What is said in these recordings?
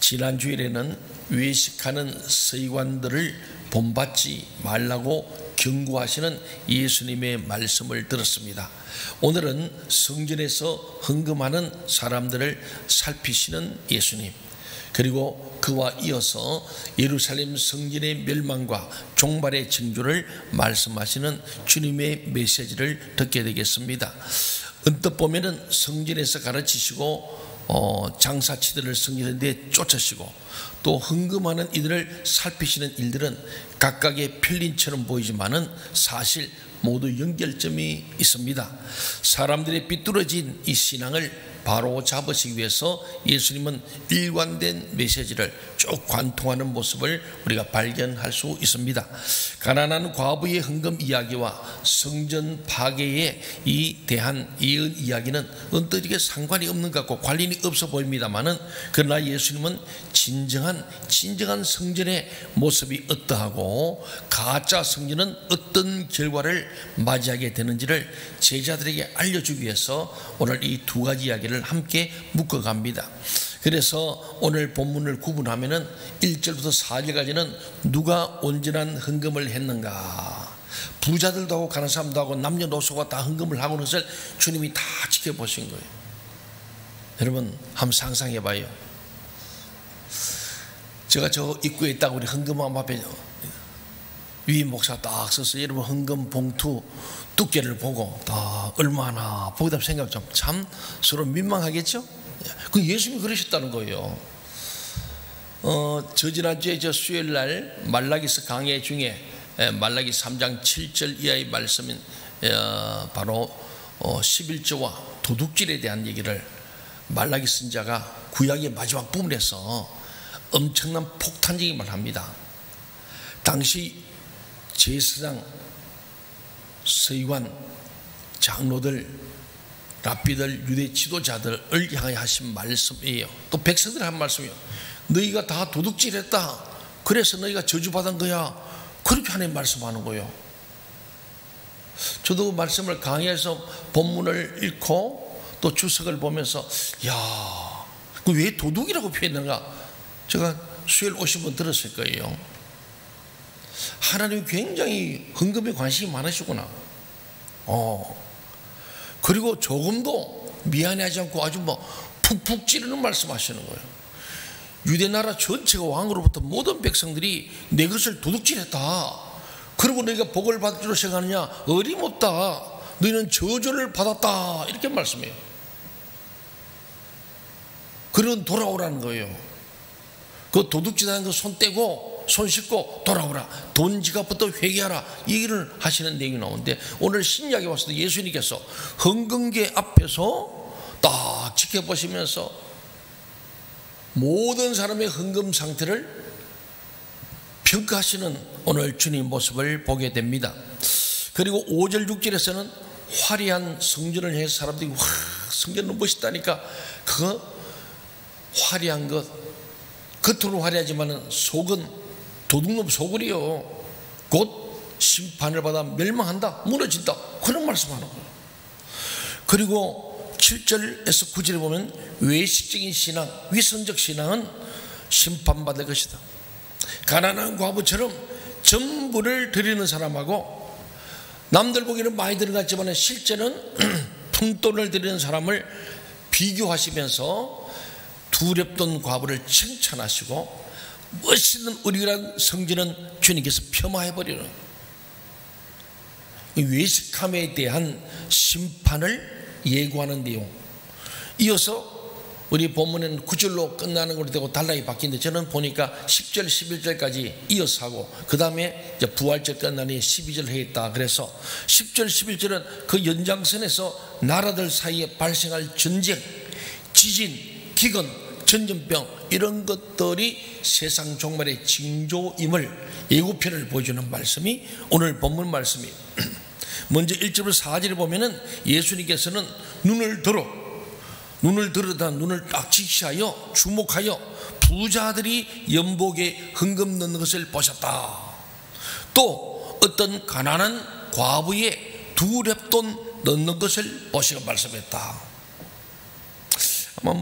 지난 주일에는 외식하는 서기관들을 본받지 말라고 경고하시는 예수님의 말씀을 들었습니다. 오늘은 성전에서 헌금하는 사람들을 살피시는 예수님, 그리고 그와 이어서 예루살렘 성전의 멸망과 종말의 징조를 말씀하시는 주님의 메시지를 듣게 되겠습니다. 언뜻 보면은 성전에서 가르치시고 장사치들을 성전에 쫓으시고 또 헌금하는 이들을 살피시는 일들은 각각의 편린처럼 보이지만은 사실 모두 연결점이 있습니다. 사람들의 삐뚤어진 이 신앙을 바로 잡으시기 위해서 예수님은 일관된 메시지를 쭉 관통하는 모습을 우리가 발견할 수 있습니다. 가난한 과부의 헌금 이야기와 성전 파괴에 대한 예언 이야기는 언뜻하게 상관이 없는 것 같고 관련이 없어 보입니다만은, 그러나 예수님은 진정한 성전의 모습이 어떠하고 가짜 성전은 어떤 결과를 맞이하게 되는지를 제자들에게 알려주기 위해서 오늘 이 두 가지 이야기를 함께 묶어갑니다. 그래서 오늘 본문을 구분하면은 1절부터 4절까지는 누가 온전한 헌금을 했는가, 부자들도 하고 가난한 사람도 하고 남녀노소가 다 헌금을 하고 있는 것을 주님이 다 지켜보신 거예요. 여러분 한번 상상해 봐요. 제가 저 입구에 있다가 우리 헌금함 앞에 위임 목사 딱 서서 여러분 헌금 봉투 두께를 보고 다 얼마나 보기다 생각 좀 참 서로 민망하겠죠? 그 예수님이 그러셨다는 거예요. 지난주에 저 수요일날 말라기서 강해 중에 말라기 3장 7절 이하의 말씀인 바로 11조와 도둑질에 대한 얘기를 말라기 선지자가 구약의 마지막 부분에서 엄청난 폭탄적인 말을 합니다. 당시 제사장, 서기관, 장로들, 랍비들, 유대 지도자들을 향해 하신 말씀이에요. 또 백성들 한 말씀이에요. 너희가 다 도둑질했다, 그래서 너희가 저주받은 거야, 그렇게 하나님 말씀하는 거예요. 저도 말씀을 강의해서 본문을 읽고 또 주석을 보면서 야, 왜 도둑이라고 표현하는가, 제가 수요일 오신 분 들었을 거예요. 하나님이 굉장히 헌금에 관심이 많으시구나. 그리고 조금도 미안해하지 않고 아주 푹푹 찌르는 말씀하시는 거예요. 유대 나라 전체가 왕으로부터 모든 백성들이 내 것을 도둑질했다, 그리고 너희가 복을 받을 줄 생각하느냐, 어림없다, 너희는 저주를 받았다, 이렇게 말씀해요. 그런 돌아오라는 거예요. 그 도둑질하는 거 손 떼고 손 씻고 돌아오라, 돈 지갑부터 회개하라, 이 얘기를 하시는 내용이 나오는데, 오늘 신약에 왔을 때 예수님께서 헌금계 앞에서 딱 지켜보시면서 모든 사람의 헌금 상태를 평가하시는 오늘 주님 모습을 보게 됩니다. 그리고 5절 6절에서는 화려한 성전을 해서 사람들이 와, 성전은 멋있다니까, 그 화려한 것, 겉으로 화려하지만은 속은 도둑놈 속을이요, 곧 심판을 받아 멸망한다, 무너진다, 그런 말씀하는 거예요. 그리고 7절에서 9절에 보면 외식적인 신앙, 위선적 신앙은 심판받을 것이다. 가난한 과부처럼 전부를 드리는 사람하고 남들 보기에는 많이 드린 것 같지만 실제는 푼돈을 드리는 사람을 비교하시면서 두렵던 과부를 칭찬하시고 멋있는 우리란 성전은 주님께서 폄하해버리는 외식함에 대한 심판을 예고하는 내용. 이어서 우리 본문에는 9절로 끝나는 걸로 되고 단락이 바뀌는데, 저는 보니까 10절 11절까지 이어서 하고 그 다음에 부활절 끝나니 12절 해있다. 그래서 10절 11절은 그 연장선에서 나라들 사이에 발생할 전쟁, 지진, 기근, 전염병, 이런 것들이 세상 종말의 징조임을 예고편을 보여주는 말씀이 오늘 본문 말씀이에요. 먼저 1절부터 4절에 보면은 예수님께서는 눈을 들어다 눈을 딱 직시하여 주목하여 부자들이 연복에 헌금 넣는 것을 보셨다. 또 어떤 가난한 과부의 두 렙돈 넣는 것을 보시고 말씀했다. 아마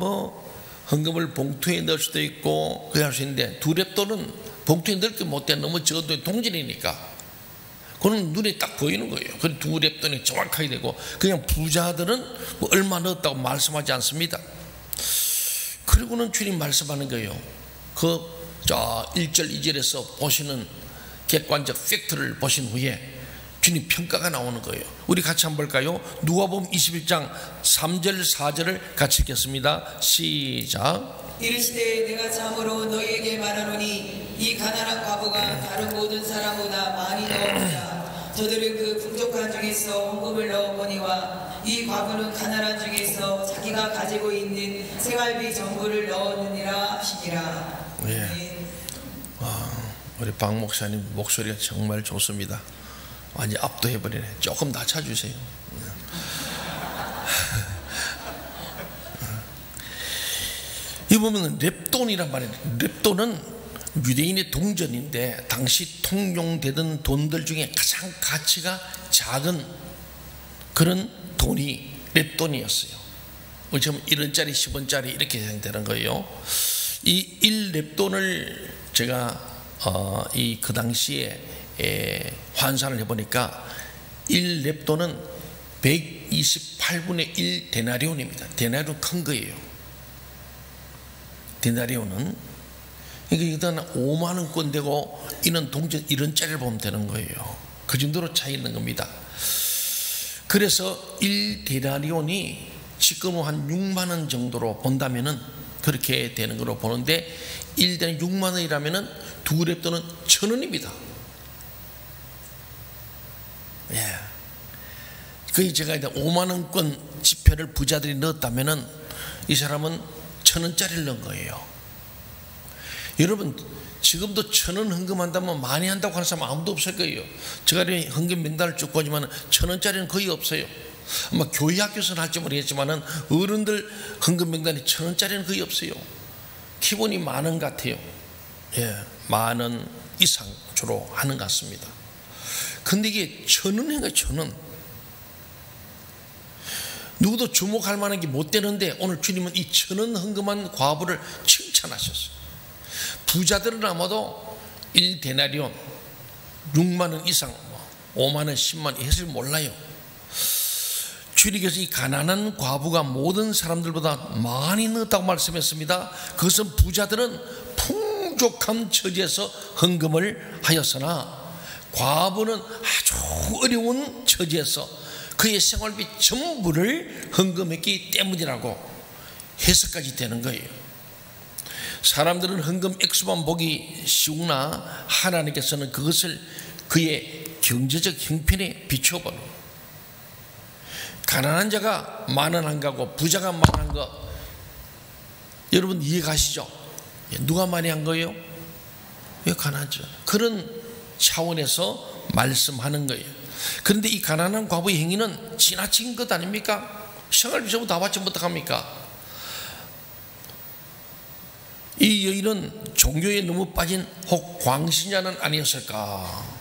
헌금을 봉투에 넣을 수도 있고 그렇게 할 수 있는데 두 렙돈은 봉투에 넣을 게 못돼. 너무 적어도 동전이니까 그건 눈에 딱 보이는 거예요. 그 두 렙돈이 정확하게 되고 그냥 부자들은 뭐 얼마 넣었다고 말씀하지 않습니다. 그리고는 주님 말씀하는 거예요. 그 1절 2절에서 보시는 객관적 팩트를 보신 후에 주님 평가가 나오는 거예요. 우리 같이 한번 볼까요? 누가복음 21장 3절 4절을 같이 읽겠습니다. 시작. 이르시되 내가 참으로 너희에게 말하노니 이 가난한 과부가 다른 모든 사람보다 많이 넣었느냐. 저들은 그 풍족한 중에서 헌금을 넣었거니와 이 과부는 가난한 중에서 자기가 가지고 있는 생활비 전부를 넣었느니라 하시니라. 예. 우리 박 목사님 목소리가 정말 좋습니다. 완전 압도해버리네. 조금 낮춰주세요. 이 보면 렙돈이란 말이에요. 렙돈은 유대인의 동전인데 당시 통용되던 돈들 중에 가장 가치가 작은 그런 돈이 렙돈이었어요. 지금 1원짜리 10원짜리 이렇게 되는 거예요. 이 1렙돈을 제가 그 당시에 환산을 해보니까 1렙돈은 128분의 1 데나리온입니다. 데나리온 큰 거예요. 데나리온은 그러니까 5만원권 되고 이런 동전 1원짜리를 보면 되는 거예요. 그 정도로 차이 있는 겁니다. 그래서 1데나리온이 지금 한 6만원 정도로 본다면은 그렇게 되는 걸로 보는데 1대는 6만원이라면은 두 렙돈은 1,000원입니다. 예. 그 제가 이제 5만원권 지폐를 부자들이 넣었다면은 이 사람은 1,000원짜리를 넣은 거예요. 여러분 지금도 1,000원 헌금한다면 많이 한다고 하는 사람 아무도 없을 거예요. 제가 헌금 명단을 쭉 보지만 1,000원짜리는 거의 없어요. 아마 교회 학교에서는 할지 모르겠지만 어른들 헌금 명단이 1,000원짜리는 거의 없어요. 기본이 10,000원 같아요. 예, 10,000원 이상 주로 하는 것 같습니다. 근데 이게 1,000원인가 1,000원. 누구도 주목할 만한 게 못 되는데 오늘 주님은 이 1,000원 헌금한 과부를 칭찬하셨어요. 부자들은 아마도 1데나리온 6만원 이상 5만원 10만원 해서 몰라요. 주님께서 이 가난한 과부가 모든 사람들보다 많이 넣었다고 말씀했습니다. 그것은 부자들은 풍족한 처지에서 헌금을 하였으나 과부는 아주 어려운 처지에서 그의 생활비 전부를 헌금했기 때문이라고 해석까지 되는 거예요. 사람들은 헌금 액수만 보기 쉬우나 하나님께서는 그것을 그의 경제적 형편에 비춰보는, 가난한 자가 10,000원 한 거고 부자가 10,000원 한 거 여러분 이해가시죠? 누가 많이 한 거예요? 왜 가난하죠? 그런 차원에서 말씀하는 거예요. 그런데 이 가난한 과부의 행위는 지나친 것 아닙니까? 생활비 전부 다 받지 못합니까? 이 여인은 종교에 너무 빠진 혹 광신자는 아니었을까?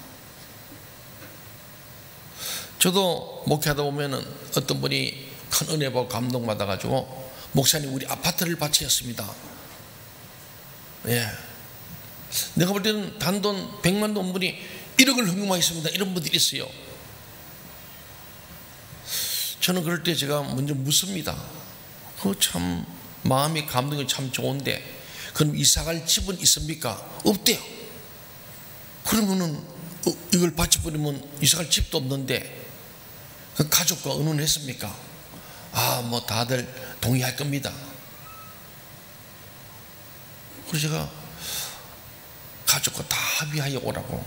저도 목회하다 보면은 어떤 분이 큰 은혜 보고 감동받아가지고 목사님 우리 아파트를 바치겠습니다. 예. 내가 볼 때는 단돈 100만 돈 분이 1억을 헌금하겠습니다. 이런 분들이 있어요. 저는 그럴 때 제가 먼저 묻습니다. 참 마음이 감동이 참 좋은데 그럼 이사갈 집은 있습니까? 없대요. 그러면은 이걸 바쳐버리면 이사갈 집도 없는데 그 가족과 의논했습니까? 뭐 다들 동의할 겁니다. 그래서 제가 가족과 다 합의하여 오라고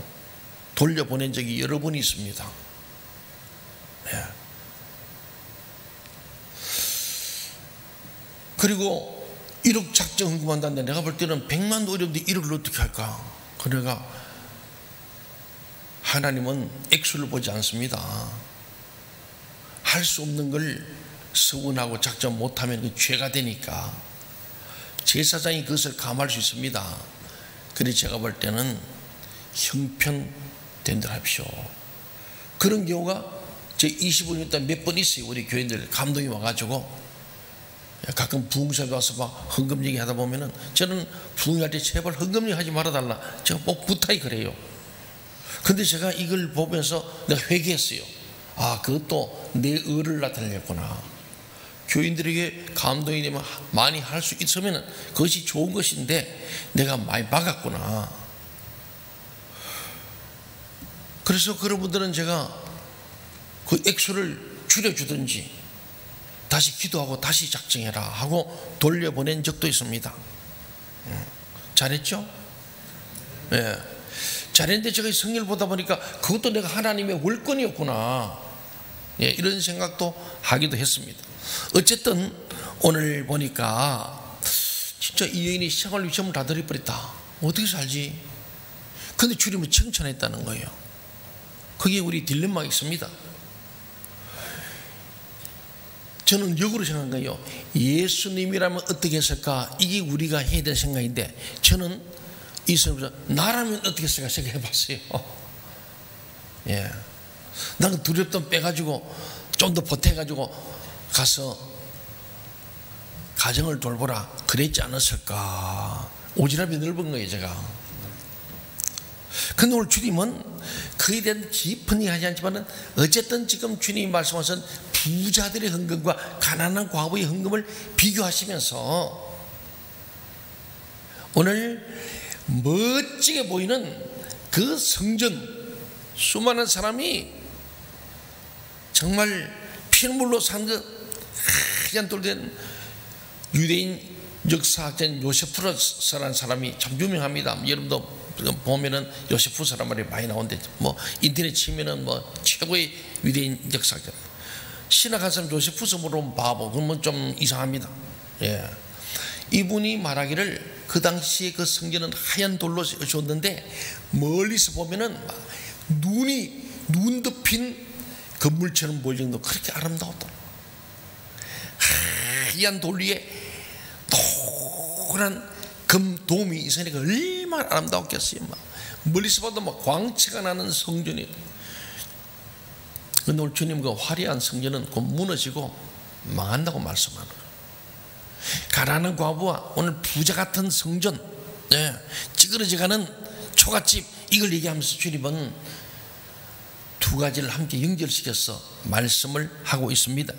돌려보낸 적이 여러 번 있습니다. 예. 그리고 1억 작정 헌금한다는데 내가 볼 때는 100만 도 어려운데 1억을 어떻게 할까? 그래가 하나님은 액수를 보지 않습니다. 할 수 없는 걸 서운하고 작정 못하면 그 죄가 되니까 제사장이 그것을 감할 수 있습니다. 그래서 제가 볼 때는 형편된 대로 합시오. 그런 경우가 제 25년 동안 몇 번 있어요. 우리 교인들 감동이 와가지고 가끔 부흥사에 와서 막 헌금 얘기하다 보면은 저는 부흥할 때 제발 헌금 얘기하지 말아달라 제가 꼭 부탁이 그래요. 근데 제가 이걸 보면서 내가 회개했어요. 아, 그것도 내 의를 나타내렸구나. 교인들에게 감동이 되면 많이 할 수 있으면 그것이 좋은 것인데 내가 많이 막았구나. 그래서 그런 분들은 제가 그 액수를 줄여주든지 다시 기도하고 다시 작정해라 하고 돌려보낸 적도 있습니다. 잘했죠? 예. 잘했는데 제가 성경을 보다 보니까 그것도 내가 하나님의 월권이었구나. 예, 이런 생각도 하기도 했습니다. 어쨌든 오늘 보니까 진짜 이 여인이 생활 위험을 다 들여버렸다. 어떻게 살지? 근데 주님은 칭찬했다는 거예요. 그게 우리 딜레마가 있습니다. 저는 역으로 생각한 거예요. 예수님이라면 어떻게 했을까? 이게 우리가 해야 될 생각인데 저는 이 사람에서 나라면 어떻게 했을까 생각해 봤어요. 예. 나는 두렵던 빼가지고 좀 더 보태가지고 가서 가정을 돌보라 그랬지 않았을까. 오지랖이 넓은 거예요 제가. 근데 오늘 주님은 그에 대한 깊은 이야기 하지 않지만 어쨌든 지금 주님이 말씀하신 부자들의 헌금과 가난한 과부의 헌금을 비교하시면서 오늘 멋지게 보이는 그 성전, 수많은 사람이 정말 피눈물로 산 그 하얀 돌된 유대인 역사학자인 요세푸스라는 사람이 참 유명합니다. 여러분도 보면은 요세푸스라는 말이 많이 나오는데 뭐 인터넷 치면은 뭐 최고의 유대인 역사학자. 신학 한 사람 요세푸스 물어보면 바보. 그러면 좀 이상합니다. 예. 이분이 말하기를 그 당시에 그 성전은 하얀 돌로 지었는데 멀리서 보면은 눈 덮인 건물처럼 보일 정도 그렇게 아름다웠다. 하얀 돌 위에 노란 금돔이 있으니까 얼마나 아름다웠겠어요. 막 멀리서 봐도 막 광채가 나는 성전이. 그런데 오늘 주님 그 화려한 성전은 곧 무너지고 망한다고 말씀하는 거예요. 가난한 과부와 오늘 부자 같은 성전, 예, 찌그러져가는 초가집, 이걸 얘기하면서 주님은 두 가지를 함께 연결시켜서 말씀을 하고 있습니다.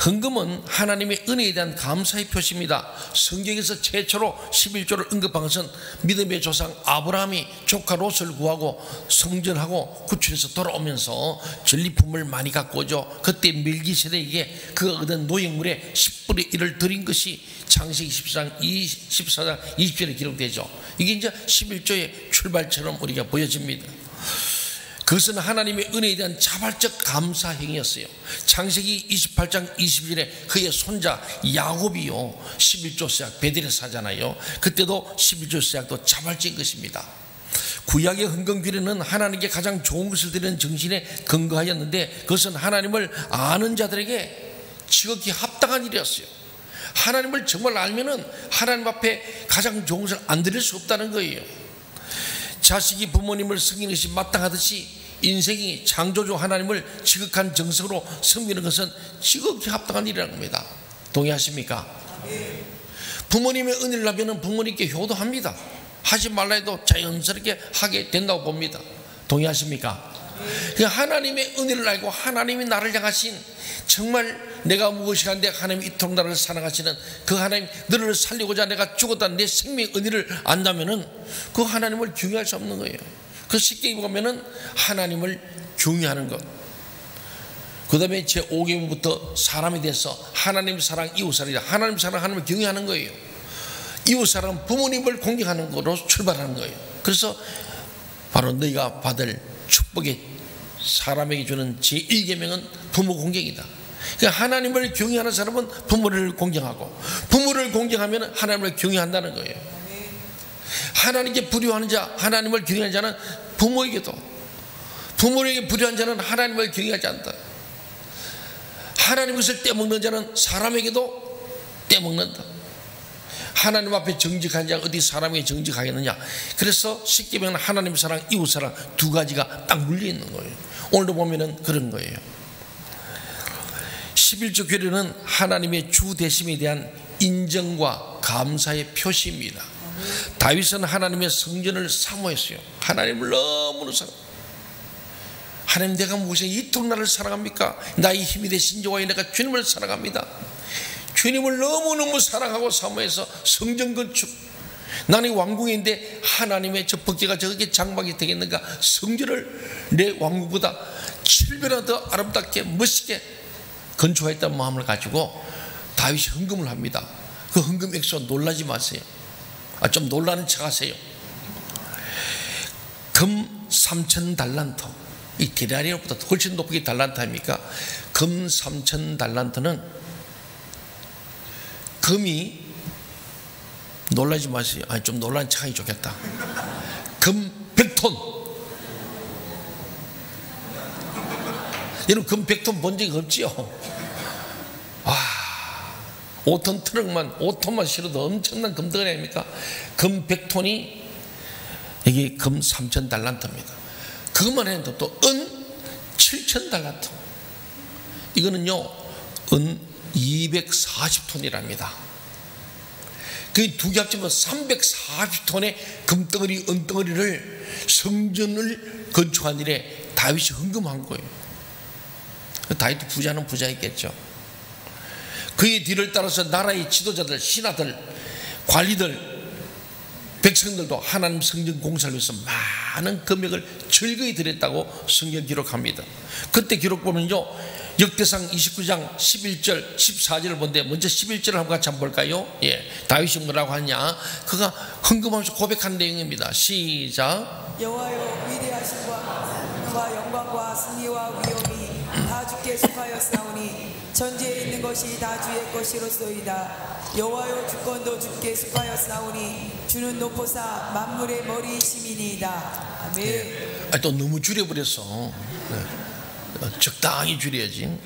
헌금은 하나님의 은혜에 대한 감사의 표시입니다. 성경에서 최초로 11조를 언급한 것은 믿음의 조상 아브라함이 조카 롯을 구하고 성전하고 구출해서 돌아오면서 전리품을 많이 갖고 오죠. 그때 멜기세덱에게 그 얻은 노획물의 10분의 1을 드린 것이 창세기 14장 20절에 기록되죠. 이게 이제 11조의 출발처럼 우리가 보여집니다. 그것은 하나님의 은혜에 대한 자발적 감사 행위였어요. 창세기 28장 20절에 그의 손자 야곱이요 11조 세약 베델에서 하잖아요. 그때도 11조 세약도 자발적인 것입니다. 구약의 헌금 규례는 하나님께 가장 좋은 것을 드리는 정신에 근거하였는데 그것은 하나님을 아는 자들에게 지극히 합당한 일이었어요. 하나님을 정말 알면은 하나님 앞에 가장 좋은 것을 안 드릴 수 없다는 거예요. 자식이 부모님을 섬기는 것이 마땅하듯이 인생이 창조주 하나님을 지극한 정성으로 섬기는 것은 지극히 합당한 일이라는 겁니다. 동의하십니까? 부모님의 은혜를 하면 부모님께 효도합니다. 하지 말라 해도 자연스럽게 하게 된다고 봅니다. 동의하십니까? 하나님의 은혜를 알고 하나님이 나를 향하신 정말 내가 무엇이 한데 하나님이 이토록 나를 사랑하시는 그 하나님, 너를 살리고자 내가 죽었다는 내 생명의 은혜를 안다면은 그 하나님을 경외할 수 없는 거예요. 그 쉽게 보면은 하나님을 경외하는 것. 그 다음에 제5계명부터 사람에 대해서 하나님 사랑, 이웃 사랑이다. 하나님 사랑, 하나님을 경외하는 거예요. 이웃 사랑은 부모님을 공경하는 것으로 출발하는 거예요. 그래서 바로 너희가 받을 축복의 사람에게 주는 제1계명은 부모 공경이다. 그러니까 하나님을 경외하는 사람은 부모를 공경하고 부모를 공경하면 하나님을 경외한다는 거예요. 하나님께 불효하는 자, 하나님을 경외하는 자는 부모에게도, 부모에게 불효한 자는 하나님을 경외하지 않는다. 하나님 것을 떼먹는 자는 사람에게도 떼먹는다. 하나님 앞에 정직한 자가 어디 사람에게 정직하겠느냐. 그래서 쉽게 보면 하나님 사랑, 이웃 사랑 두 가지가 딱 물려 있는 거예요. 오늘도 보면은 그런 거예요. 11조 규례는 하나님의 주 되심에 대한 인정과 감사의 표시입니다. 다윗은 하나님의 성전을 사모했어요. 하나님을 너무나 사랑합니다. 하나님, 내가 무엇에 이토록 나를 사랑합니까? 나의 힘이 되신 여호와여, 내가 주님을 사랑합니다. 주님을 너무너무 사랑하고 사모해서 성전 건축, 나는 왕궁인데 하나님의 저 법궤가 저렇게 장막이 되겠는가? 성전을 내 왕궁보다 7배나 더 아름답게 멋있게 건축하였다는 마음을 가지고 다윗이 헌금을 합니다. 그 헌금 액수 놀라지 마세요. 좀 놀라는 척 하세요. 금 3,000달란트, 이 데나리온보다 훨씬 높게 달란트 아닙니까? 금 3,000달란트는, 금이, 놀라지 마세요. 좀 놀라는 척 하기 좋겠다. 금 100톤. 여러분, 금 100톤 본 적이 없지요? 5톤 트럭만, 5톤만 실어도 엄청난 금덩어리 아닙니까? 금 100톤이, 이게 금 3,000달란트입니다. 그것만 해도 또 은 7,000달란트. 이거는요, 은 240톤이랍니다. 그 두 개 합치면 340톤의 금덩어리, 은덩어리를 성전을 건축한 일에 다윗이 헌금한 거예요. 다윗도 부자는 부자였겠죠. 그의 뒤를 따라서 나라의 지도자들, 신하들, 관리들, 백성들도 하나님 성전 공사를 위해서 많은 금액을 즐거이 드렸다고 성경 기록합니다. 그때 기록 보면요, 역대상 29장 11절 14절을 본데, 먼저 11절을 한번 같이 한번 볼까요? 다윗이 뭐라고 하냐? 그가 헌금하면서 고백한 내용입니다. 시작. 여호와여, 위대하심과 영광과 승리와 위엄이 다 주께 속하였사오니 전지에 있는 것이 다 주의 것이로소이다. 여호와여, 주권도 주께 속하였사오니 주는 높으사 만물의 머리이심이니이다. 아멘. 또 너무 줄여버렸어. 적당히 줄여야지.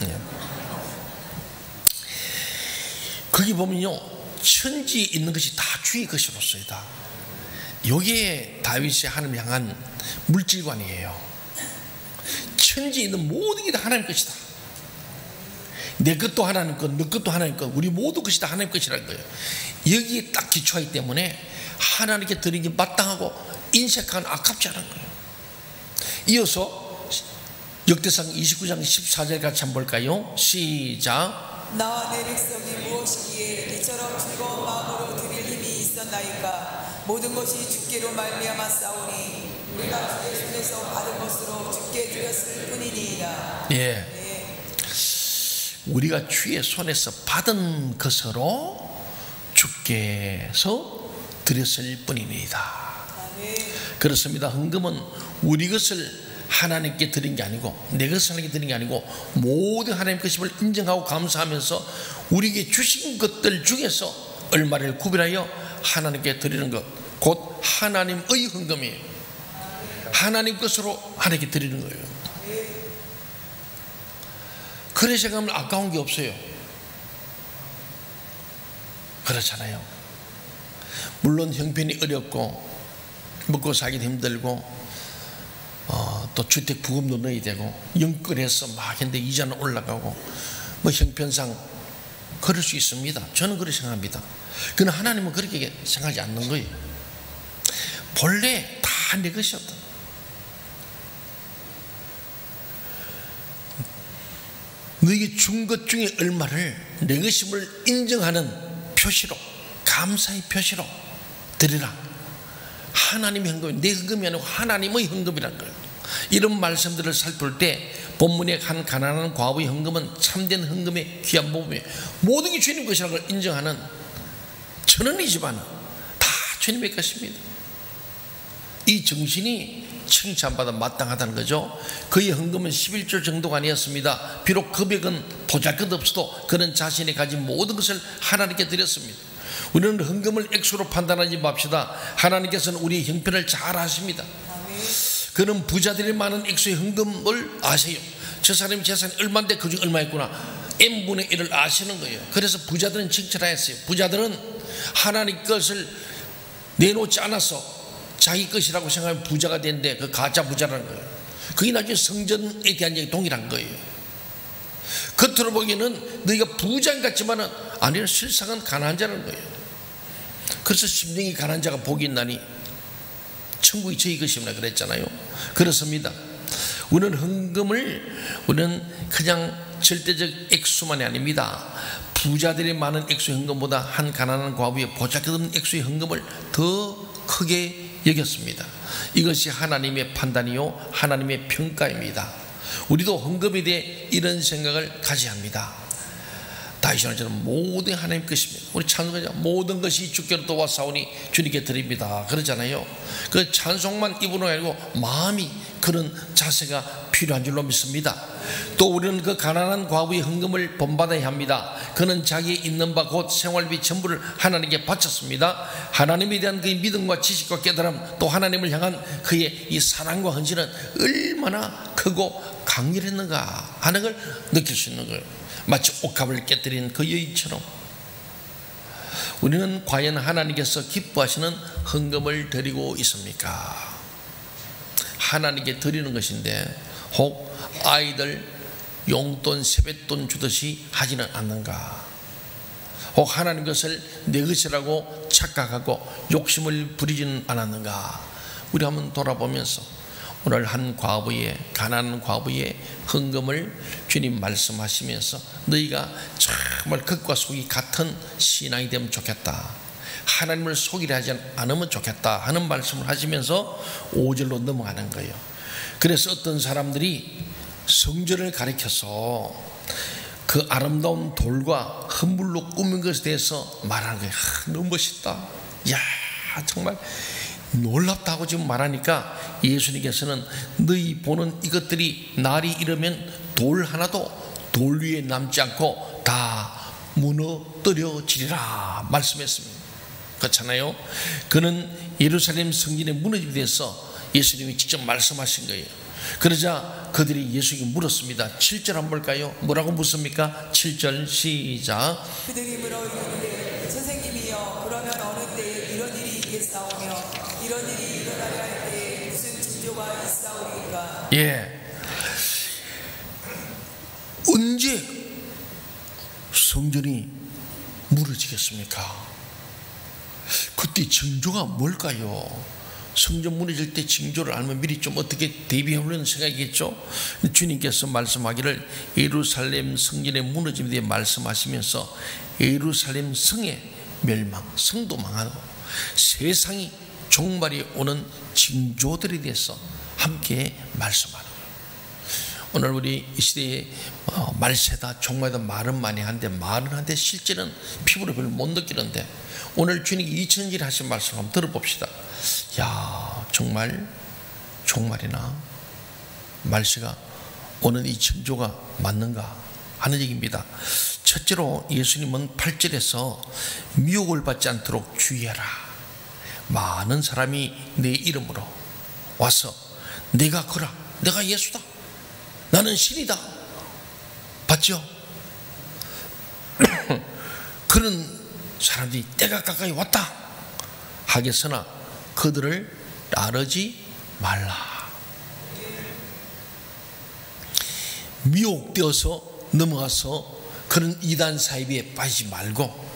거기 보면요, 천지에 있는 것이 다 주의 것이로소이다. 이게 다윗이 하나님 향한 물질관이에요. 천지에 있는 모든 게 다 하나님 것이다. 내 것도 하나님 것, 너 것도 하나님 것, 우리 모두 것이 다 하나님 것이라는 거예요. 여기에 딱 기초하기 때문에 하나님께 드리는 게 마땅하고 인색한 아깝지 않은 거예요. 이어서 역대상 29장 14절 같이 한번 볼까요? 시작. 나와 내 백성이 무엇이기에 이처럼 즐거운 마음으로 드릴 힘이 있었나이까? 모든 것이 주께로 말미암아 싸우니 우리가 주의 손에서 받은 것으로 주께 드렸을 뿐이니이다. 우리가 주의 손에서 받은 것으로 주께서 드렸을 뿐입니다. 그렇습니다. 헌금은 우리 것을 하나님께 드린 게 아니고, 내 것을 하나님께 드린 게 아니고, 모든 하나님 것임을 인정하고 감사하면서 우리에게 주신 것들 중에서 얼마를 구별하여 하나님께 드리는 것, 곧 하나님의 헌금이에요. 하나님 것으로 하나님께 드리는 거예요. 그래 생각하면 아까운 게 없어요. 그렇잖아요. 물론 형편이 어렵고 먹고 살기도 힘들고 또 주택 부금도 넣어야 되고 영끌해서 막 했는데 이자는 올라가고 뭐 형편상 그럴 수 있습니다. 저는 그렇게 생각합니다. 그러나 하나님은 그렇게 생각하지 않는 거예요. 본래 다 내 것이었다. 너에게 준 것 중에 얼마를 내 것임을 인정하는 표시로, 감사의 표시로 드리라. 하나님의 헌금이 내 헌금이 아니고 하나님의 헌금이라는 거예요. 이런 말씀들을 살필 때 본문의 한 가난한 과부의 헌금은 참된 헌금의 귀한 모범이에요. 모든 게 주님 것이라는 걸 인정하는, 천원이지만 다 주님의 것입니다. 이 정신이 칭찬받아 마땅하다는 거죠. 그의 헌금은 11조 정도가 아니었습니다. 비록 금액은 보잘것없어도 그는 자신이 가진 모든 것을 하나님께 드렸습니다. 우리는 헌금을 액수로 판단하지 맙시다. 하나님께서는 우리의 형편을 잘 아십니다. 그는 부자들이 많은 액수의 헌금을 아세요. 저 사람이 재산이 얼마인데 그중 얼마였구나, n분의 1을 아시는 거예요. 그래서 부자들은 칭찬하였어요. 부자들은 하나님 것을 내놓지 않아서 자기 것이라고 생각하면 부자가 된데 그 가짜 부자라는 거예요. 그게 나중에 성전에 대한 얘기 동일한 거예요. 겉으로 보기에는 너희가 부자인 같지만은 아니요, 실상은 가난한 자라는 거예요. 그래서 심령이 가난한 자가 복이 있나니 천국이 저희 것이구나 그랬잖아요. 그렇습니다. 우리는 헌금을 우리는 그냥 절대적 액수만이 아닙니다. 부자들이 많은 액수의 헌금보다 한 가난한 과부의 보잘것없는 액수의 헌금을 더 크게 여겼습니다. 이것이 하나님의 판단이요 하나님의 평가입니다. 우리도 헌금에 대해 이런 생각을 가져야 합니다. 다윗은 저는 모든 하나님 것입니다. 우리 찬송하자 모든 것이 주께로 도와싸우니 주님께 드립니다 그러잖아요. 그 찬송만 입으로 아니고 마음이 그런 자세가 필요한 줄로 믿습니다. 또 우리는 그 가난한 과부의 헌금을 본받아야 합니다. 그는 자기의 있는 바 곧 생활비 전부를 하나님께 바쳤습니다. 하나님에 대한 그의 믿음과 지식과 깨달음, 또 하나님을 향한 그의 이 사랑과 헌신은 얼마나 크고 강렬했는가 하는 걸 느낄 수 있는 거예요. 마치 옥합을 깨뜨린 그 여인처럼 우리는 과연 하나님께서 기뻐하시는 헌금을 드리고 있습니까? 하나님께 드리는 것인데 혹 아이들 용돈 세뱃돈 주듯이 하지는 않는가? 혹 하나님 것을 내 것이라고 착각하고 욕심을 부리지는 않았는가? 우리 한번 돌아보면서 오늘 한 과부의 가난한 과부의 헌금을 주님 말씀하시면서 너희가 정말 겉과 속이 같은 신앙이 되면 좋겠다, 하나님을 속이려 하지 않으면 좋겠다 하는 말씀을 하시면서 5절로 넘어가는 거예요. 그래서 어떤 사람들이 성전을 가리켜서 그 아름다운 돌과 헌물로 꾸민 것에 대해서 말하는 거예요. 너무 멋있다, 야 정말 놀랍다고 지금 말하니까 예수님께서는 너희 보는 이것들이 날이 이르면 돌 하나도 돌 위에 남지 않고 다 무너뜨려지리라 말씀했습니다. 그렇잖아요. 그는 예루살렘 성전의 무너짐에 대해서 예수님이 직접 말씀하신 거예요. 그러자 그들이 예수에게 물었습니다. 7절 한번 볼까요? 뭐라고 묻습니까? 7절 시작. 그들이 물어 이르기를 선생님이여 그러면 어느 때에 이런 일이 있겠사오며 이런 일이 일어나려 할 때에 무슨 징조가 있사오리까? 예, 언제 성전이 무너지겠습니까? 그때 징조가 뭘까요? 성전 무너질 때 징조를 알면 미리 좀 어떻게 대비하려는 생각이겠죠. 주님께서 말씀하기를 예루살렘 성전의 무너짐에 대해 말씀하시면서 예루살렘 성의 멸망, 성도 망하고 세상이 종말이 오는 징조들에 대해서 함께 말씀하는 거예요. 오늘 우리 이 시대에 말세다 종말이다 말은 많이 하는데 말은 하는데 실제는 피부로 별로 못 느끼는데 오늘 주님이 2000일 하신 말씀 한번 들어봅시다. 야 정말 종말이나 말세가 오는 이 징조가 맞는가 하는 얘기입니다. 첫째로 예수님은 8절에서 미혹을 받지 않도록 주의하라. 많은 사람이 내 이름으로 와서 내가 그라, 내가 예수다, 나는 신이다 봤죠? 그런 사람들이 때가 가까이 왔다 하겠으나 그들을 따르지 말라. 미혹되어서 넘어가서 그런 이단 사이비에 빠지지 말고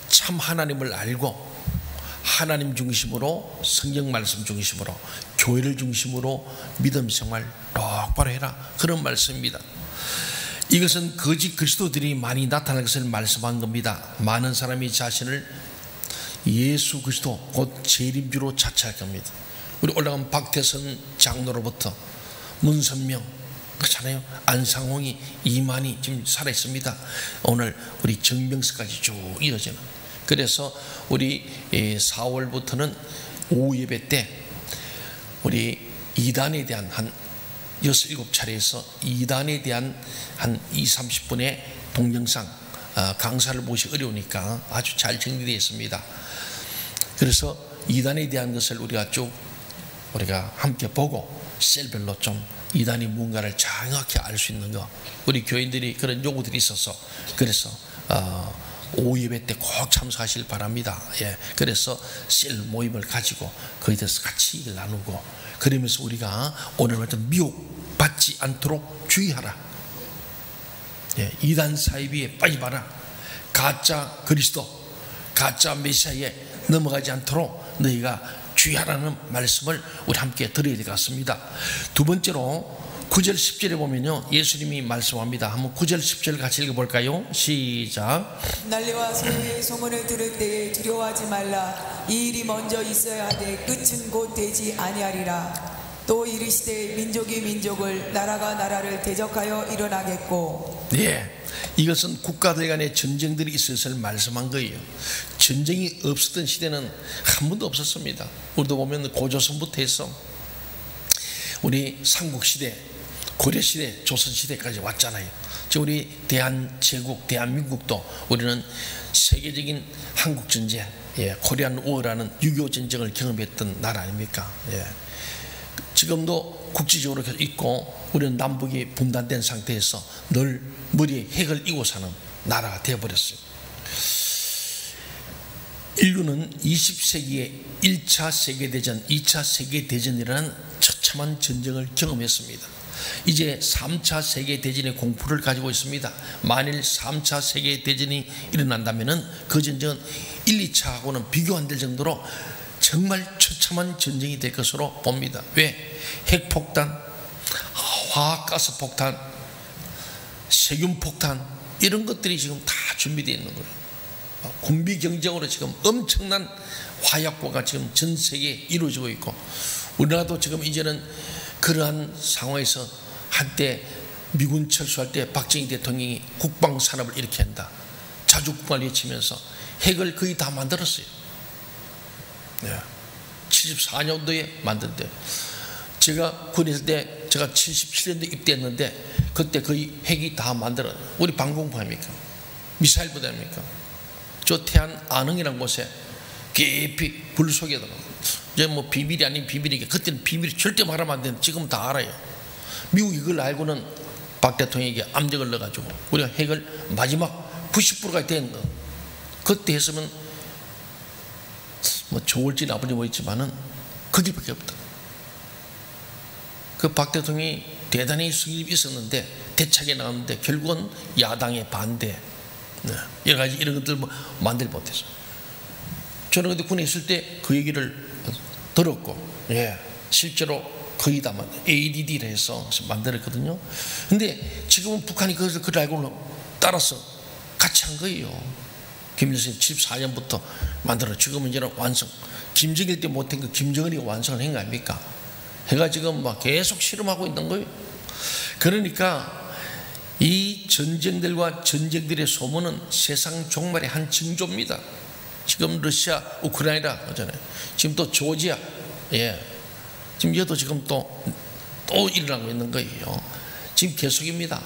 참 하나님을 알고 하나님 중심으로 성경 말씀 중심으로 교회를 중심으로 믿음 생활 똑바로 해라 그런 말씀입니다. 이것은 거짓 그리스도들이 많이 나타날 것을 말씀한 겁니다. 많은 사람이 자신을 예수 그리스도 곧 재림주로 자처할 겁니다. 우리 올라간 박태선 장로로부터 문선명 그렇잖아요. 안상홍이 이만희 지금 살아있습니다. 오늘 우리 정병석까지 쭉 이어지는. 그래서 우리 4월부터는 오후 예배 때 우리 이단에 대한 한 6, 7차례에서 이단에 대한 한 20, 30분의 동영상 강사를 모시기 어려우니까 아주 잘 정리되어 있습니다. 그래서 이단에 대한 것을 우리가 함께 보고 셀별로 좀 이단이 뭔가를 정확히 알 수 있는 거 우리 교인들이 그런 요구들이 있어서 그래서 오후 예배 때 꼭 참석하실 바랍니다. 예, 그래서 셀 모임을 가지고 거기에 대해서 같이 얘기를 나누고 그러면서 우리가 오늘 말씀 미혹받지 않도록 주의하라. 이단 사이비에 빠지지 마라. 가짜 그리스도, 가짜 메시아에 넘어가지 않도록 너희가 주의하라는 말씀을 우리 함께 들어야 될 것 같습니다. 두 번째로 9절 10절에 보면요, 예수님이 말씀합니다. 한번 9절 10절 같이 읽어볼까요? 시작. 난리와 소리의 소문을 들을 때에 두려워하지 말라. 이 일이 먼저 있어야 하되 끝은 곧 되지 아니하리라. 또 이르시되 민족이 민족을, 나라가 나라를 대적하여 일어나겠고. 이것은 국가들 간의 전쟁들이 있었을 말씀한 거예요. 전쟁이 없었던 시대는 한 번도 없었습니다. 우리도 보면 고조선부터 해서 우리 삼국시대, 고려시대, 조선시대까지 왔잖아요. 지금 우리 대한제국, 대한민국도 우리는 세계적인 한국전쟁, 코리안 워라는 6.25 전쟁을 경험했던 나라 아닙니까? 지금도 국지적으로 있고 우리는 남북이 분단된 상태에서 늘 머리에 핵을 이고 사는 나라가 되어버렸어요. 인류는 20세기에 1차 세계대전, 2차 세계대전이라는 처참한 전쟁을 경험했습니다. 이제 3차 세계대전의 공포를 가지고 있습니다. 만일 3차 세계대전이 일어난다면 그 전쟁은 1, 2차하고는 비교 안 될 정도로 정말 처참한 전쟁이 될 것으로 봅니다. 왜? 핵폭탄, 화학가스폭탄, 세균폭탄, 이런 것들이 지금 다 준비되어 있는 거예요. 군비 경쟁으로 지금 엄청난 화약고가 지금 전 세계에 이루어지고 있고, 우리나라도 지금 이제는 그러한 상황에서 한때 미군 철수할 때 박정희 대통령이 국방산업을 이렇게 한다, 자주국방을 외치면서 핵을 거의 다 만들었어요. 74년도에 만든데, 제가 군에 있을 때 제가 77년도에 입대했는데 그때 거의 핵이 다 만들어. 우리 방공포 아닙니까? 미사일 부대 아닙니까? 저 태안 안흥이라는 곳에 깊이 불 속에 들어. 이제 뭐 비밀이 아닌 비밀이게, 그때는 비밀이 절대 말하면 안 되는데 지금 다 알아요. 미국이 그걸 알고는 박 대통령에게 압력을 넣어가지고 우리가 핵을 마지막 90%까지 된 거, 그때 했으면 뭐 좋을지 나쁜지 모르겠지만은 그 길밖에 없다. 그 박 대통령이 대단히 수입이 있었는데 대책에 나왔는데 결국은 야당의 반대, 여러 가지 이런 것들 만들지 못했어. 저는 그때 군에 있을 때 그 얘기를 들었고, 실제로 거의 다 ADD를 해서 만들었거든요. 근데 지금은 북한이 그걸 알고 따라서 같이 한 거예요. 김일성이 74년부터 만들어 지금은 이제는 완성. 김정일 때 못한 거 김정은이 완성을 한 거 아닙니까? 해가 지금 막 계속 실험하고 있는 거예요. 그러니까 이 전쟁들과 전쟁들의 소문은 세상 종말의 한 징조입니다. 지금 러시아, 우크라이나 하잖아요. 지금 또 조지아, 지금 여도 지금 또 일어나고 있는 거예요. 지금 계속입니다.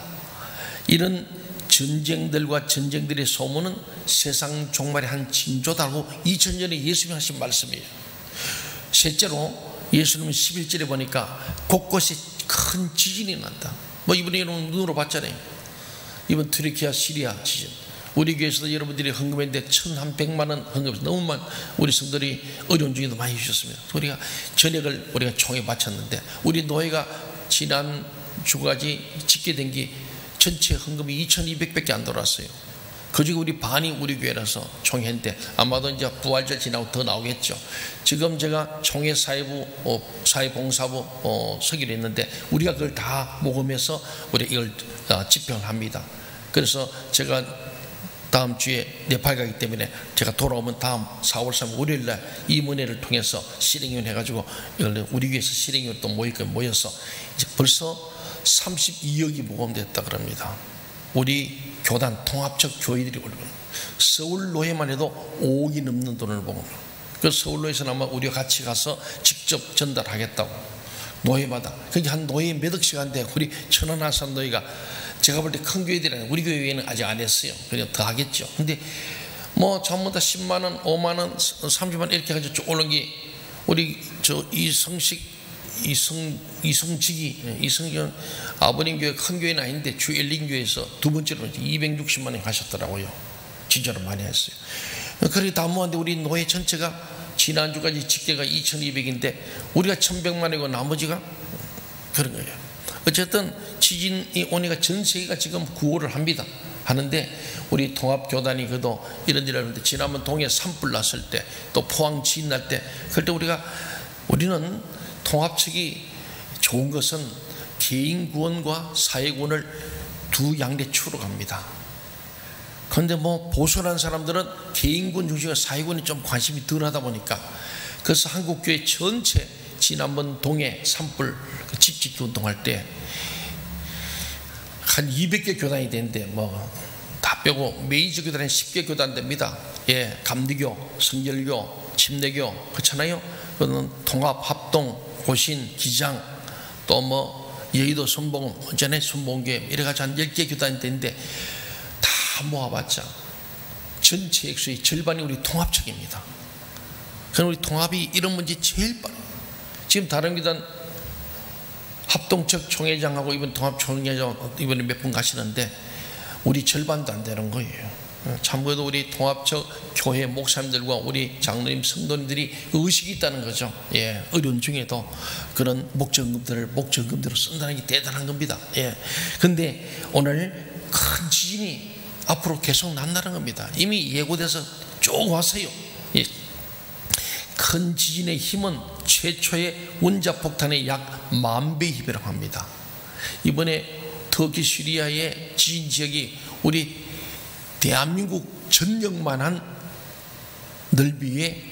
이런 전쟁들과 전쟁들의 소문은 세상 종말의 한 징조다고 2000년에 예수님이 하신 말씀이에요. 셋째로 예수님은 11절에 보니까 곳곳에 큰 지진이 난다. 뭐 이번에 여러분 눈으로 봤잖아요. 이번 튀르키아 시리아 지진, 우리 교회에서도 여러분들이 헌금했는데 1,100만 원 헌금해서 너무 많은 우리 성도들이 어려운 중에도 많이 주셨습니다. 우리가 전액을 우리가 총에 바쳤는데, 우리 노예가 지난 주까지 짓게 된 게 전체 헌금이 2,200밖에 안 돌았어요. 그중에 우리 반이 우리 교회라서 총회인데 아마도 이제 부활절 지나고 더 나오겠죠. 지금 제가 총회 사회부, 사회봉사부 서기를 했는데 우리가 그걸 다 모금해서 우리 이걸 집행을 합니다. 그래서 제가 다음 주에 네팔 가기 때문에 제가 돌아오면 다음 4월 3일 월요일날 이 문회를 통해서 실행위원 해가지고 이걸 우리 교회에서 실행위원 또 모여서 이제 벌써 32억이 모금됐다 그럽니다. 우리 교단 통합적 교회들이 올리고, 서울노회만 해도 5억이 넘는 돈을 모금. 그 서울노회에서는 아마 우리가 같이 가서 직접 전달하겠다고, 노회마다. 그게 한 노회 몇 억씩 한데, 우리 천안아산 노회가 제가 볼 때 큰 교회들이 우리 교회는 아직 안 했어요. 그냥 더 하겠죠. 근데 뭐 전부 다 10만원, 5만원, 30만원 이렇게 해가지고 쭉 올린 게, 우리 저 이성직은 아버님 교회 큰 교회는 아닌데 주 엘린교회에서 두 번째로 260만 원 하셨더라고요. 진짜로 많이 했어요. 그렇게 다 모았는데 우리 노회 전체가 지난주까지 집계가 2,200인데 우리가 1,100만 원이고 나머지가 그런 거예요. 어쨌든 지진이 오니까 전 세계가 지금 구호를 합니다. 하는데 우리 통합교단이 그도 이런 일을 하는데, 지난번 동해 산불 났을 때, 또 포항 지진 날 때, 그럴 때 우리는 통합 측이 좋은 것은 개인 구원과 사회 구원을 두 양대축으로 갑니다. 그런데 뭐 보수라는 사람들은 개인 구원 중심으로 사회 구원이 좀 관심이 덜하다 보니까, 그래서 한국교회 전체 지난번 동해 산불 집짓기 운동할 때 한 200개 교단이 되는데 뭐 다 빼고 메이저 교단은 10개 교단 됩니다. 예, 감리교, 성결교, 침례교 그렇잖아요. 그거는 통합, 합동, 고신, 기장, 또 뭐 여의도 순복음, 전에 순복음교회 이래가지고 한 10개 교단이 되는데 다 모아봤자 전체 액수의 절반이 우리 통합측입니다. 그럼 우리 통합이 이런 문제 제일 빠르요. 지금 다른 교단 합동측 총회장하고 이번 통합 총회장 이번에 몇 분 가시는데 우리 절반도 안 되는 거예요. 참고로 우리 통합측 교회 목사님들과 우리 장로님 성도님들이 의식이 있다는 거죠. 예, 어려운 중에도 그런 목적금들을 쓴다는 게 대단한 겁니다. 예, 근데 오늘 큰 지진이 앞으로 계속 난다는 겁니다. 이미 예고돼서 쭉 왔어요. 예. 큰 지진의 힘은 최초의 원자폭탄의 약 10,000배의 힘이라고 합니다. 이번에 터키 시리아의 지진 지역이 우리 대한민국 전역만한 넓이에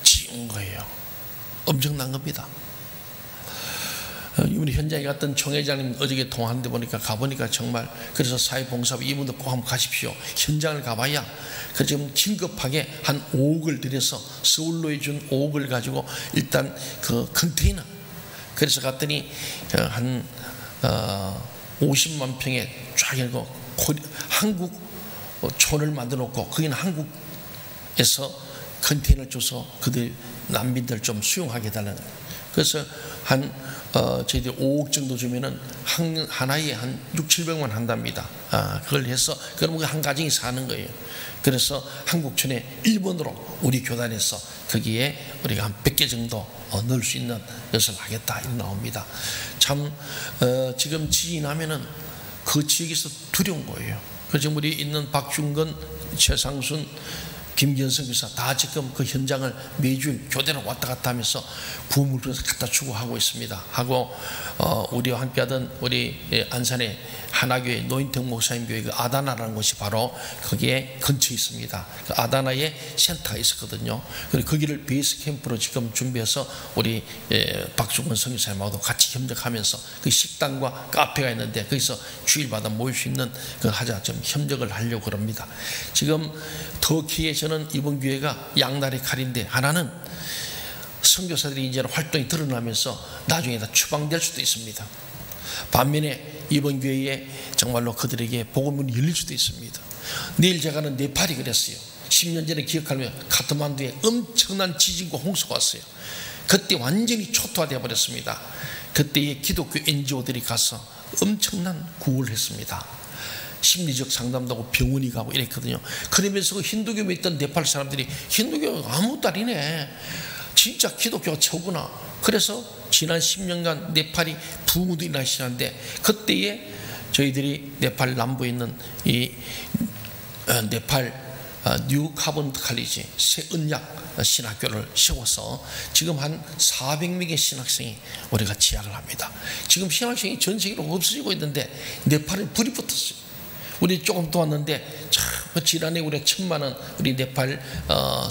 지은 거예요. 엄청난 겁니다. 우리 현장에 갔던 총회장님 어저께 통화하는데 가보니까 정말, 그래서 사회봉사부 이분도 꼭 한번 가십시오. 현장을 가봐야. 그 지금 긴급하게 한 5억을 들여서 서울로에 준 5억을 가지고 일단 그 컨테이너, 그래서 갔더니 한 50만 평에 쫙 열고 한국 촌을 만들어 놓고 거기는 한국에서 컨테이너를 줘서 그들 난민들 좀 수용하게 해달라는 거예요. 그래서 한 저희들이 5억 정도 주면은 하나에 한 600~700만 한답니다. 그걸 해서 그러면 한 가정이 사는 거예요. 그래서 한국촌에 1번으로 우리 교단에서 거기에 우리가 한 100개 정도 넣을 수 있는 것을 하겠다 이렇게 나옵니다. 참 지금 지진하면은 그 지역에서 두려운 거예요. 그래서 우리 있는 박중건, 최상순, 김견성 교사 다 지금 그 현장을 매주 교대로 왔다 갔다 하면서 구호물을 갖다 주고 하고 있습니다. 하고 우리와 함께하던 우리 안산의 하나교회 노인택 목사님 교회 그 아다나라는 곳이 바로 거기에 근처에 있습니다. 그 아다나에 센터가 있었거든요. 그래서 거기를 베이스 캠프로 지금 준비해서 우리 박중건 선교사님하고도 같이 협력하면서 그 식당과 카페가 있는데 거기서 주일마다 모일 수 있는 그 하자 좀 협력을 하려고 합니다. 지금 터키에 저는 이번 교회가 양날의 칼인데, 하나는 선교사들이 이제 활동이 드러나면서 나중에 다 추방될 수도 있습니다. 반면에 이번 교회에 정말로 그들에게 복음문이 열릴 수도 있습니다. 내일 제가는 네팔이 그랬어요. 10년 전에 기억하면 카트만두에 엄청난 지진과 홍수가 왔어요. 그때 완전히 초토화되어 버렸습니다. 그때의 기독교 NGO들이 가서 엄청난 구호를 했습니다. 심리적 상담도 하고 병원이 가고 이랬거든요. 그러면서 그 힌두교에 있던 네팔 사람들이 힌두교가 아무것도 아니네, 진짜 기독교가 최고구나. 그래서 지난 10년간 네팔이 부흥도 일어나시는데, 그때에 저희들이 네팔 남부에 있는 이 네팔 뉴 카본트 칼리지 새 언약 신학교를 세워서 지금 한 400명의 신학생이 우리가 지학을 합니다. 지금 신학생이 전 세계로 없어지고 있는데 네팔에 불이 붙었어요. 우리 조금 도왔는데 참 지난해 우리 1,000만 원 우리 네팔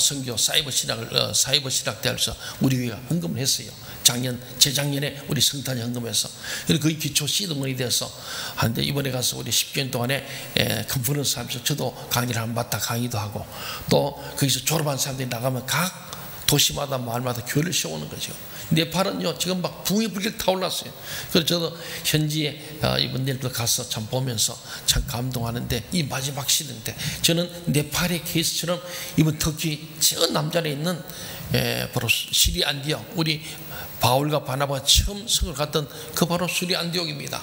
선교 사이버 신학대학에서 우리 교회가 헌금을 했어요. 재작년에 우리 성탄이 헌금해서 거의 기초 시드문이 돼서 하는데, 이번에 가서 우리 10개월 동안에 컨퍼런스 하면서 저도 강의를 한번 맡아 강의도 하고, 또 거기서 졸업한 사람들이 나가면 각 도시마다 마을마다 교회를 세우는 거죠. 네팔은요 지금 막 붕이 불길 타올랐어요. 그래서 저도 현지에 이번 내일도 가서 참 보면서 참 감동하는데, 이 마지막 시대인데 저는 네팔의 케이스처럼 이번 터키 저 남자에 있는 바로 시리 안디옥, 우리 바울과 바나바가 처음 성을 갔던 그 바로 시리 안디옥입니다.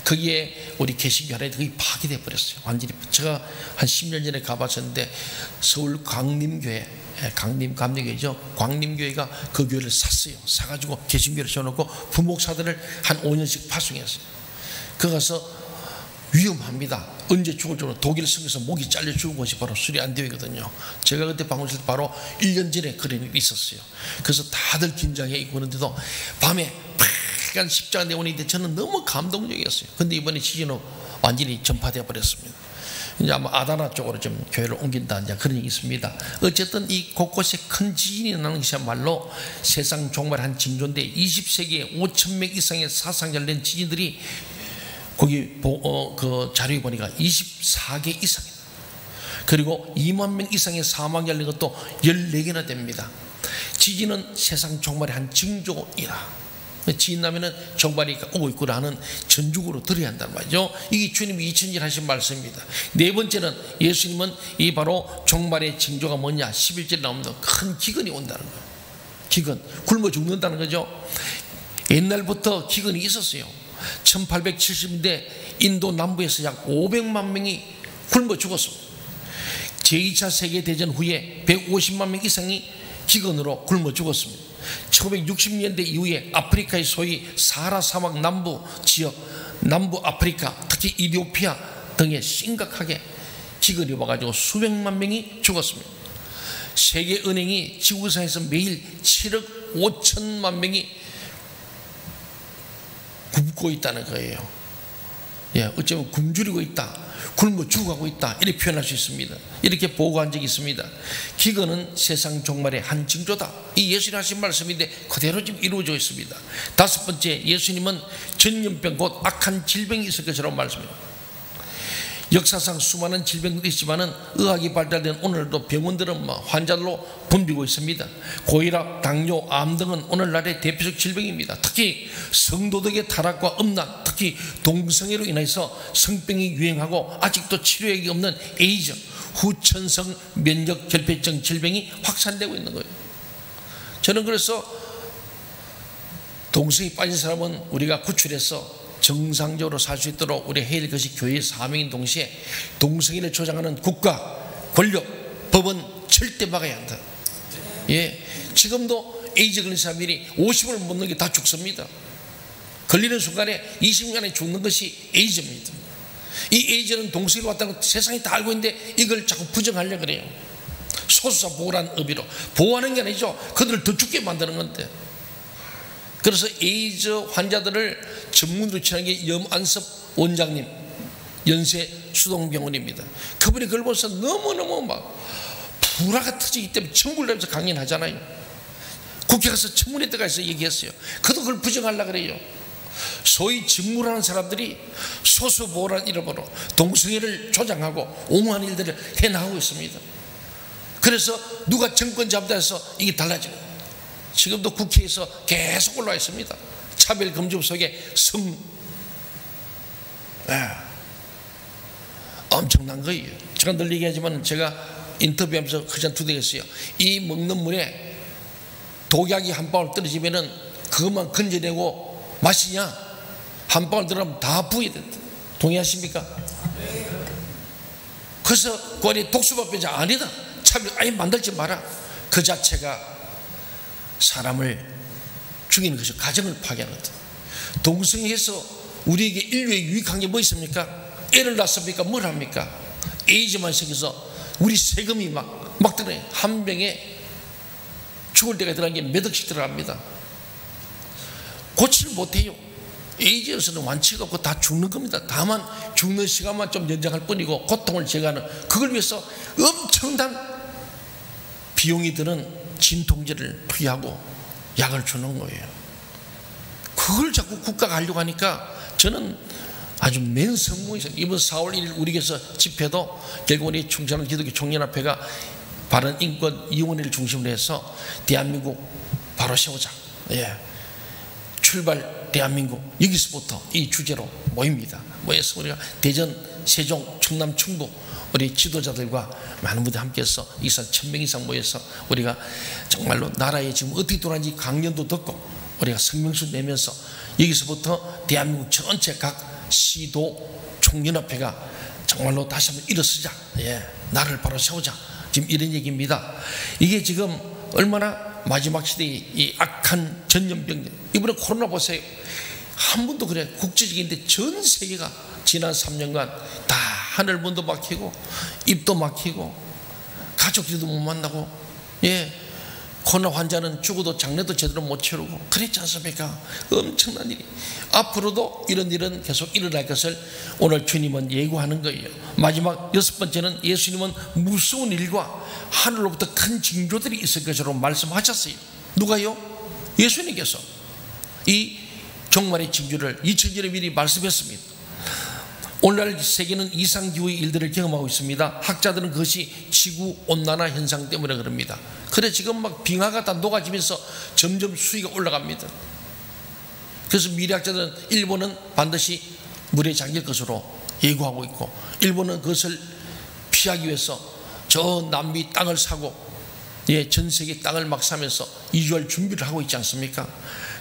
거기에 우리 개신교 하나에 거기 파괴돼 버렸어요. 완전히. 제가 한 10년 전에 가봤었는데 서울 광림교회, 감리교회죠. 광림교회가 그 교회를 샀어요. 사가지고 개신교를 세워놓고 부목사들을 한 5년씩 파송했어요. 그 가서 위험합니다. 언제 죽을 줄 독일 성에서 목이 잘려 죽은 것이 바로 수리안디오이거든요. 제가 그때 방문했을 때 바로 1년 전에 그런 일이 있었어요. 그래서 다들 긴장해 있고 그런데도 밤에 빨간 십자가 내원인데 저는 너무 감동적이었어요. 근데 이번에 지진은 완전히 전파되어 버렸습니다. 이제 아마 아다나 쪽으로 좀 교회를 옮긴다 이제 그런 얘기 있습니다. 어쨌든 이 곳곳에 큰 지진이 나는 것이야말로 세상 종말의 한 징조인데 20세기에 5,000명 이상의 사상자를 낸 지진들이 거기 그 자료에 보니까 24개 이상이다. 그리고 2만 명 이상의 사망자를 낸 것도 14개나 됩니다. 지진은 세상 종말의 한 징조이라. 지진 나면은 종말이 오고 있구나 하는 전죽으로 들어야 한단 말이죠. 이게 주님이 2000년 하신 말씀입니다. 네 번째는 예수님은 이 바로 종말의 징조가 뭐냐 11절에 나옵니다. 큰 기근이 온다는 거예요. 기근, 굶어 죽는다는 거죠. 옛날부터 기근이 있었어요. 1870년대 인도 남부에서 약 500만 명이 굶어 죽었습니다. 제2차 세계대전 후에 150만 명 이상이 기근으로 굶어 죽었습니다. 1960년대 이후에 아프리카의 소위 사하라 사막 남부 지역, 남부 아프리카, 특히 이디오피아 등에 심각하게 기근이 와가지고 수백만 명이 죽었습니다. 세계은행이 지구상에서 매일 7억 5천만 명이 굶고 있다는 거예요. 예, 어쩌면 굶주리고 있다, 굶어 죽어가고 있다, 이렇게 표현할 수 있습니다. 이렇게 보고한 적이 있습니다. 기근은 세상 종말의 한 징조다. 이 예수님 하신 말씀인데 그대로 지금 이루어져 있습니다. 다섯 번째, 예수님은 전염병 곧 악한 질병이 있을 것이라고 말씀합니다. 역사상 수많은 질병들이 있지만은 의학이 발달된 오늘도 병원들은 환자들로 붐비고 있습니다. 고혈압, 당뇨, 암 등은 오늘날의 대표적 질병입니다. 특히 성도덕의 타락과 음란, 특히 동성애로 인해서 성병이 유행하고 아직도 치료약이 없는 에이즈, 후천성 면역 결핍증 질병이 확산되고 있는 거예요. 저는 그래서 동성애 빠진 사람은 우리가 구출해서 정상적으로 살 수 있도록 우리 해야 할 것이 교회의 사명인 동시에 동성애를 조장하는 국가, 권력, 법은 절대 막아야 한다. 예, 지금도 에이즈 걸린 사람들이 50을 못 넘게 다 죽습니다. 걸리는 순간에 20년에 죽는 것이 에이즈입니다. 이 에이즈는 동성애로 왔다는 걸 세상이 다 알고 있는데 이걸 자꾸 부정하려고 그래요. 소수자 보호라는 의미로 보호하는 게 아니죠. 그들을 더 죽게 만드는 건데. 그래서 에이즈 환자들을 전문으로 치료하는 게 염안섭 원장님, 연세 수동병원입니다. 그분이 그걸 보면서 너무너무 막 불화가 터지기 때문에 청구를 하면서 강연하잖아요. 국회 가서 청문회 때 가서 얘기했어요. 그도 그걸 부정하려고 그래요. 소위 직무라는 사람들이 소수보호라는 이름으로 동성애를 조장하고 옹호하는 일들을 해나가고 있습니다. 그래서 누가 정권 잡다 해서 이게 달라지고 지금도 국회에서 계속 올라와 있습니다. 차별금지법 속에 엄청난 거예요. 제가 늘 얘기하지만 제가 인터뷰하면서 그전투대했어요. 이 먹는 물에 독약이 한 방울 떨어지면은 그것만 건져내고 마시냐? 한 방울 들어가면 다 부어야 된다. 동의하십니까? 그래서 그 안에 독소밖에 아니다. 차별 아예 만들지 마라. 그 자체가 사람을 죽이는 것이 가정을 파괴하는 것. 동성애해서 우리에게 인류에 유익한 게 뭐 있습니까? 애를 낳습니까? 뭘 합니까? 에이즈만 생겨서 우리 세금이 막 들어요. 한 병에 죽을 때가 들어간 게 몇 억씩 들어갑니다. 고치를 못해요. 에이즈에서는 완치가 없고 다 죽는 겁니다. 다만 죽는 시간만 좀 연장할 뿐이고 고통을 제거하는, 그걸 위해서 엄청난 비용이 드는 진통제를 투여하고 약을 주는 거예요. 그걸 자꾸 국가가 하려고 하니까 저는 아주 맨성공해서 이번 4월 1일 우리 교회에서 집회도 결국 우리 충청도 기독교 총연합회가 바른인권위원회를 중심으로 해서 대한민국 바로 세우자, 예, 출발 대한민국, 여기서부터 이 주제로 모입니다. 모여서 우리가 대전, 세종, 충남, 충북 우리 지도자들과 많은 분들 함께해서 이산 1000명 이상 모여서 우리가 정말로 나라에 지금 어떻게 돌아가는지 강연도 듣고 우리가 성명서 내면서 여기서부터 대한민국 전체 각 시도 총연합회가 정말로 다시 한번 일어서자, 예, 나라를 바로 세우자, 지금 이런 얘기입니다. 이게 지금 얼마나 마지막 시대의 이 악한 전염병, 이번에 코로나 보세요. 한 번도 그래 국제적인데 전 세계가 지난 3년간 다 하늘문도 막히고 입도 막히고 가족들도 못 만나고, 코로나 환자는 죽어도 장례도 제대로 못 치르고 그랬지 않습니까? 엄청난 일이. 앞으로도 이런 일은 계속 일어날 것을 오늘 주님은 예고하는 거예요. 마지막 6번째는 예수님은 무서운 일과 하늘로부터 큰 징조들이 있을 것으로 말씀하셨어요. 누가요? 예수님께서 이 종말의 징조를 2000년에 미리 말씀했습니다. 오늘날 세계는 이상기후의 일들을 경험하고 있습니다. 학자들은 그것이 지구온난화 현상 때문에 그럽니다. 그래 지금 막 빙하가 다 녹아지면서 점점 수위가 올라갑니다. 그래서 미래학자들은 일본은 반드시 물에 잠길 것으로 예고하고 있고, 일본은 그것을 피하기 위해서 저 남미 땅을 사고 전 세계 땅을 막 사면서 이주할 준비를 하고 있지 않습니까?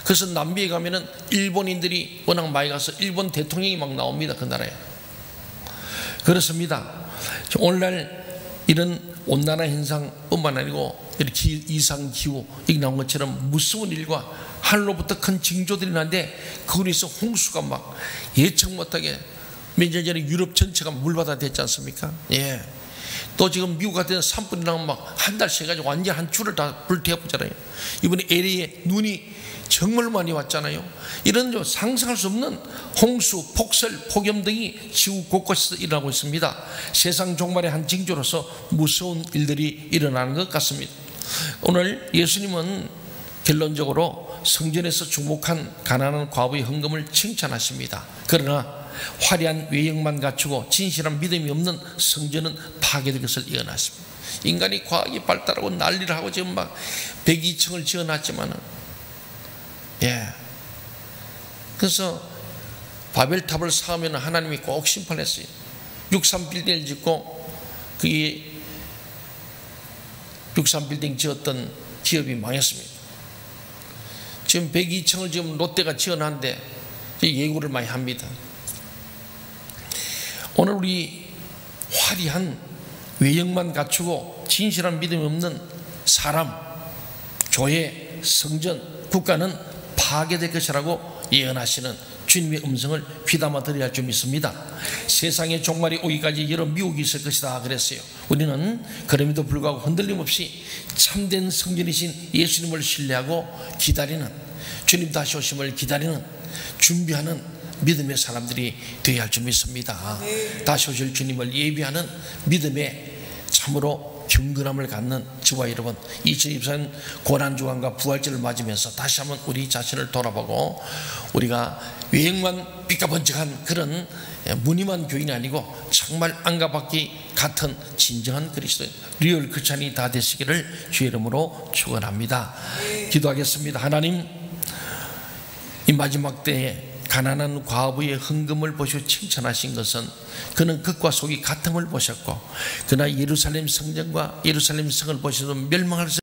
그래서 남미에 가면은 일본인들이 워낙 많이 가서 일본 대통령이 막 나옵니다. 그 나라에. 그렇습니다. 오늘날 이런 온난화 현상뿐만 아니고 이렇게 이상기후 이게 나온 것처럼 무서운 일과 하늘로부터 큰 징조들이 나는데 그걸로 인해서 홍수가 막 예측 못하게 몇 년 전에 유럽 전체가 물바다 됐지 않습니까? 또 지금 미국 같은 데는 산불이랑 막 한 달씩 해가지고 완전 한 줄을 다 불태워보잖아요. 이번에 LA에 눈이 정말 많이 왔잖아요. 이런 상상할 수 없는 홍수, 폭설, 폭염 등이 지구 곳곳에서 일어나고 있습니다. 세상 종말의 한 징조로서 무서운 일들이 일어나는 것 같습니다. 오늘 예수님은 결론적으로 성전에서 주목한 가난한 과부의 헌금을 칭찬하십니다. 그러나 화려한 외형만 갖추고 진실한 믿음이 없는 성전은 파괴될 것을 예언하십니다. 인간이 과학이 발달하고 난리를 하고 지금 막 102층을 지어놨지만은 그래서 바벨탑을 쌓으면 하나님이 꼭 심판했어요. 63빌딩을 짓고 그게 63빌딩 지었던 기업이 망했습니다. 지금 102층을 지금 롯데가 지어놨는데 예고를 많이 합니다. 오늘 우리 화려한 외형만 갖추고 진실한 믿음이 없는 사람, 교회, 성전, 국가는 파괴될 것이라고 예언하시는 주님의 음성을 귀담아 들어야 할 줄 믿습니다. 세상의 종말이 오기까지 여러 미혹이 있을 것이다 그랬어요. 우리는 그럼에도 불구하고 흔들림 없이 참된 성전이신 예수님을 신뢰하고 기다리는, 주님 다시 오심을 기다리는, 준비하는 믿음의 사람들이 되어야 할 줄 믿습니다. 다시 오실 주님을 예비하는 믿음의 참으로 경건함을 갖는 저와 여러분, 2024년 고난주간과 부활절을 맞으면서 다시 한번 우리 자신을 돌아보고, 우리가 외형만 삐까번쩍한 그런 무늬만 교인이 아니고 정말 안가받기 같은 진정한 그리스도인, 리얼 크리스찬이 다 되시기를 주의 이름으로 축원합니다. 기도하겠습니다. 하나님, 이 마지막 때에 가난한 과부의 헌금을 보시고 칭찬하신 것은 그는 극과 속이 같음을 보셨고, 그러나 예루살렘 성전과 예루살렘 성을 보셔도 멸망할 수